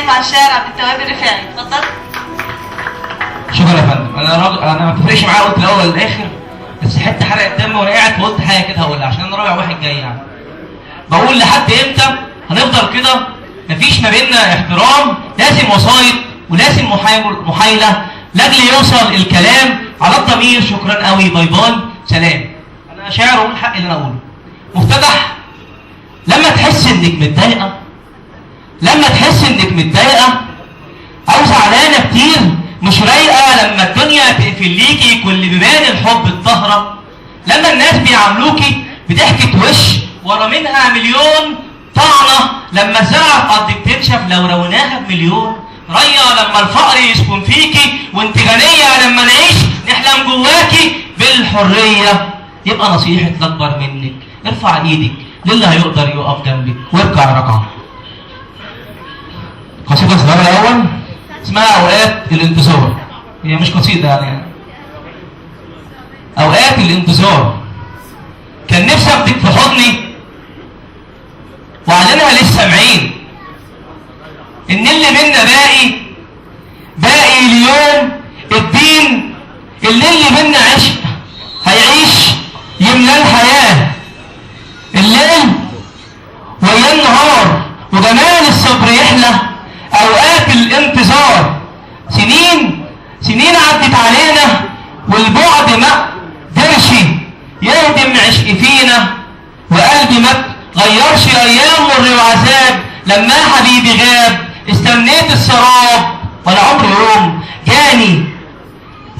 على الشارع بالتوابل الرفاعي. اتفضل. شكرا يا فندم. انا ما بتفرقش معايا، قلت الاول والاخر، بس حته حرقت دم وانا قاعد فقلت حاجه كده هقولها عشان انا رابع واحد جاي يعني. بقول لحد امتى هنفضل كده؟ مفيش ما بيننا احترام، لازم وسايط ولازم محايله لاجل يوصل الكلام على الضمير. شكرا قوي، باي باي، سلام. انا شاعر واقول الحق اللي انا اقوله. مفتتح، لما تحس انك متضايقه، لما تحس انك متضايقه او زعلانه كتير مش رايقه، لما الدنيا تقفل ليكي كل بيبان الحب الطاهره، لما الناس بيعاملوكي بضحكه وش ورا منها مليون طعنه، لما الزرعه في ارضك تنشف لو روناها بمليون ريه، لما الفقر يسكن فيكي وانت غنيه، لما نعيش نحلم جواكي بالحريه، يبقى نصيحه الاكبر منك ارفع ايدك للي هيقدر يقف جنبك واركع ركعه. قصيدة صغيرة الأول اسمها أوقات الانتظار. هي مش قصيدة يعني. أوقات الانتظار. كان نفسي أخدك في حضني وأعلنها للسامعين إن اللي منا باقي اليوم الدين، اللي منا عشق هيعيش يملى الحياة، الليل ويا النهار وجمال الصبر يحلى. أوقات الانتظار، سنين عدت علينا والبعد ما قدرش يهدم عشق فينا، وقلبي ما غيرش أيام مر وعذاب. لما حبيبي غاب استنيت السراب ولا عمر يوم جاني،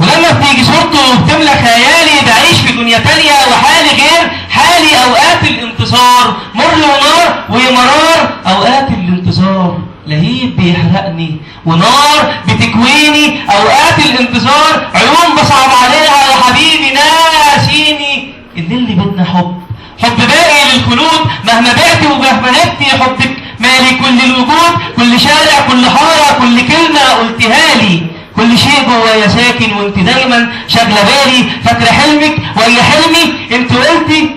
ولما بتيجي صورته بتملى خيالي، بعيش في دنيا تانية وحالي غير حالي. أوقات الانتظار مر ونار ومرار، أوقات الانتظار لهيب بيحرقني ونار بتكويني. أوقات الانتظار عيون بصعب عليها يا حبيبي ناسيني إن اللي بدنا حب باقي للخلود، مهما بعتي ومهما نبتي حبك مالي كل الوجود، كل شارع كل حارة كل كلمة قلتها لي، كل شيء جوايا ساكن وانت دايما شاغله بالي. فاكره حلمك ويا حلمي انت قلتي،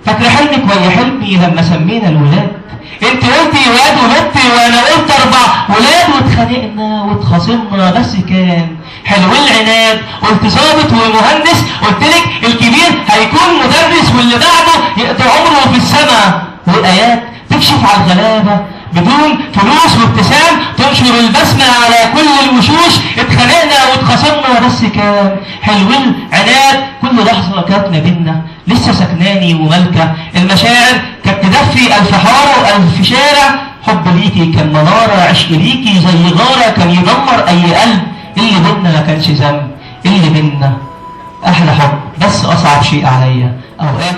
فاكره حلمك ويا حلمي لما سمينا الولاد، انت قلتي واد ونطي وانا قلت 4 ولاد، واتخانقنا واتخاصمنا بس كان حلو العناد. قلت ظابط ومهندس، قلت لك الكبير هيكون مدرس واللي بعده يقضي عمره في السماء، والايات تكشف على الغلابه بدون فلوس وابتسام تنشر البسمة على كل الوشوش. اتخانقنا واتخاصمنا بس كان حلو العناد. كل لحظة كانت ما بينا لسه سكناني وملكة، المشاعر كانت تدفي 1000 حارة و1000 شارع. حب ليكي كان منارة، عشق ليكي زي غارة كان يدمر أي قلب. اللي بينا ما كانش ذنب، اللي بينا أحلى حب، بس أصعب شيء عليا أوقات